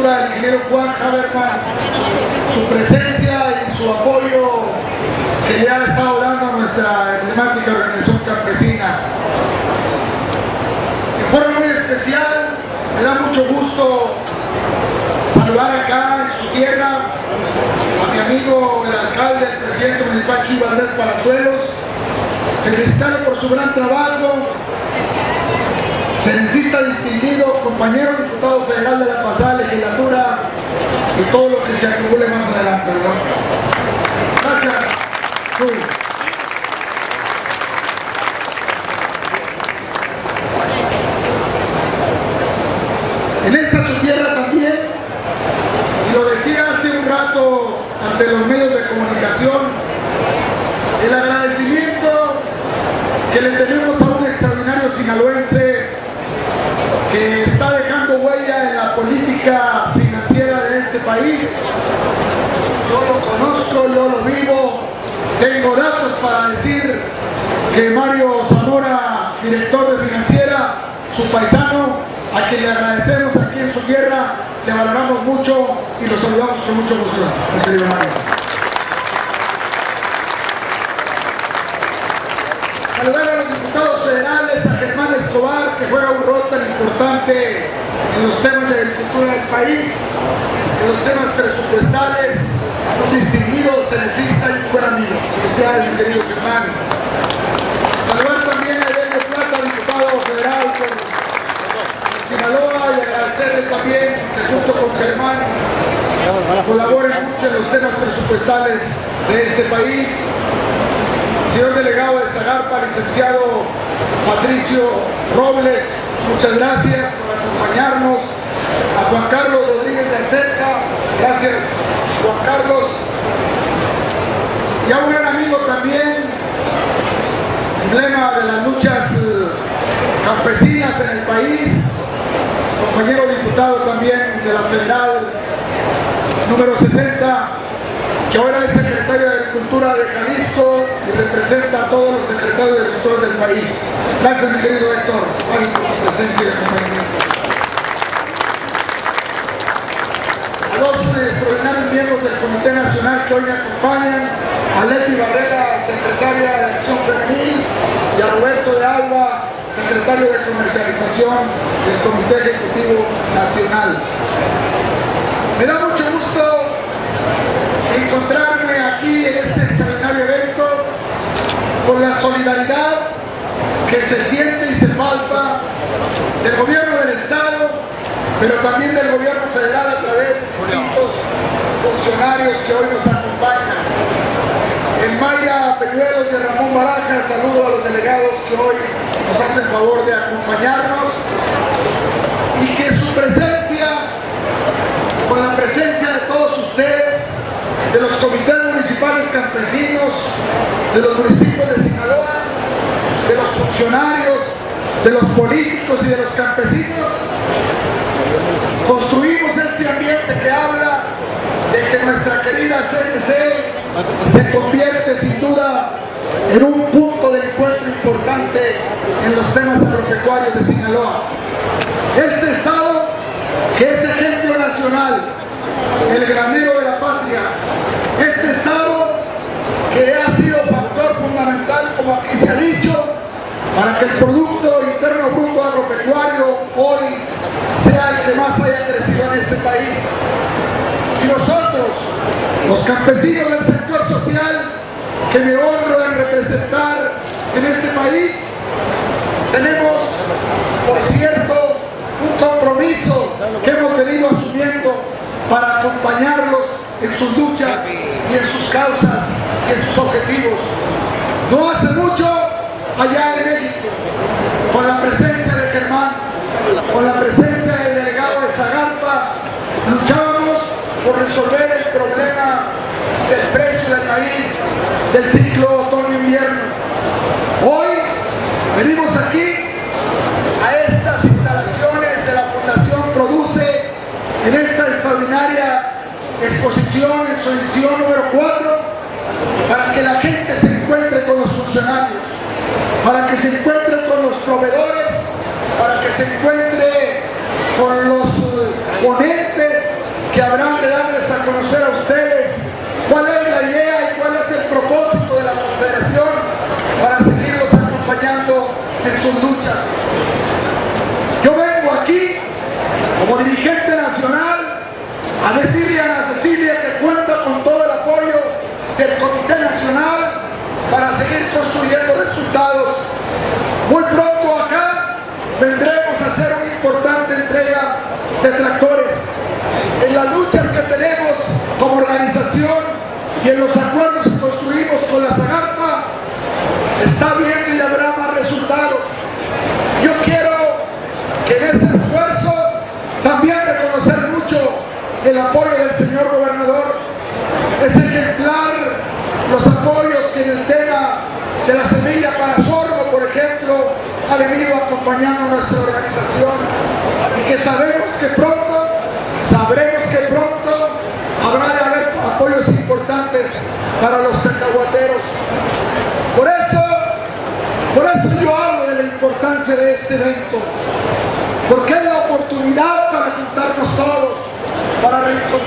Agricultura del ingeniero Juan Haberman, su presencia y su apoyo que le ha estado dando a nuestra emblemática organización campesina. De forma muy especial, me da mucho gusto saludar acá en su tierra a mi amigo, el alcalde, el presidente municipal Chuy Valdés Palazuelos, felicitarlo por su gran trabajo, cerencista distinguido, compañero diputado federal de la pasada legislatura y todo lo que se acumule más adelante, ¿verdad? Gracias, Chuy. En esta su tierra también, y lo decía hace un rato ante los medios de comunicación, el agradecimiento que le tenemos a un extraordinario sinaloense que está dejando huella en la política financiera de este país. Yo lo conozco, yo lo vivo, tengo datos para decir que Mario Zamora, director de Financiera, su paisano, a quien le agradecemos aquí en su tierra, le valoramos mucho y lo saludamos con mucho gusto, mi querido Mario. Saludar a los diputados federales, a Germán Escobar, que juega un rol tan importante en los temas de agricultura del país, en los temas presupuestales, un distinguido cerecista y un buen amigo, mi querido Germán. Saludar también a Edelio Plata, diputado federal por Sinaloa, y agradecerle también que junto con Germán colaboren mucho en los temas presupuestales de este país. Señor delegado de Zagarpa, licenciado Patricio Robles, muchas gracias por acompañarnos. A Juan Carlos Rodríguez de Alcerca, gracias Juan Carlos. Y a un gran amigo también, emblema de las luchas campesinas en el país, compañero diputado también de la Federal número 60, que ahora es secretario de Agricultura de Jalisco y representa a todos los secretarios de Agricultura del país. Gracias, mi querido Héctor, por tu presencia y acompañamiento. A dos extraordinarios miembros del Comité Nacional que hoy me acompañan, a Leti Barrera, secretaria de Acción Femenil, y a Roberto de Alba, secretario de Comercialización del Comité Ejecutivo Nacional. Me da mucho gusto encontrarme aquí en este extraordinario evento con la solidaridad que se siente y se palpa del gobierno del Estado, pero también del gobierno federal a través de distintos funcionarios que hoy nos acompañan. En Mayra Peñuelos de Ramón Baraja, saludo a los delegados que hoy nos hacen favor de acompañarnos, y que su presencia, con la presencia de todos ustedes, de los comités municipales campesinos, de los municipios de Sinaloa, de los funcionarios, de los políticos y de los campesinos, construimos este ambiente que habla de que nuestra querida CNC se convierte sin duda en un punto de encuentro importante en los temas agropecuarios de Sinaloa. Este estado, que es ejemplo nacional, el granero de la patria, este estado que ha sido factor fundamental, como aquí se ha dicho, para que el Producto Interno Bruto agropecuario hoy sea el que más haya crecido en este país. Y nosotros, los campesinos del sector social, que me honro en representar en este país, tenemos, por cierto, un compromiso que hemos venido asumiendo para acompañarlos en sus luchas y en sus causas y en sus objetivos. No hace mucho, allá en México, con la presencia de Germán, con la presencia del delegado de Zagarpa, luchábamos por resolver el problema del precio del maíz del ciclo otoño-invierno. Hoy venimos aquí a estas instalaciones de la Fundación Produce, en esta extraordinaria exposición, en su edición número 4, para que la gente se encuentre con los funcionarios, para que se encuentre con los proveedores, para que se encuentre con los ponentes que habrán de darles a conocer a ustedes cuál es la idea y cuál es el propósito de la Confederación para seguirlos acompañando en sus luchas. Yo vengo aquí como dirigente nacional a decirle a Ana Cecilia que cuenta con todo el apoyo del Comité Nacional para seguir construyendo resultados. Muy pronto acá vendremos a hacer una importante entrega de tractores. En las luchas que tenemos como organización y en los acuerdos que construimos con la Zagarpa, está bien y habrá más resultados. Yo quiero que en ese esfuerzo también reconocer mucho el apoyo del señor gobernador. Es ejemplar los apoyos que en el tema de la semilla para sorgo, por ejemplo, ha venido acompañando a nuestra organización, y que sabremos que pronto habrá de haber apoyos importantes para los cacahuateros. Por eso yo hablo de la importancia de este evento, porque es la oportunidad para juntarnos todos, para reencontrar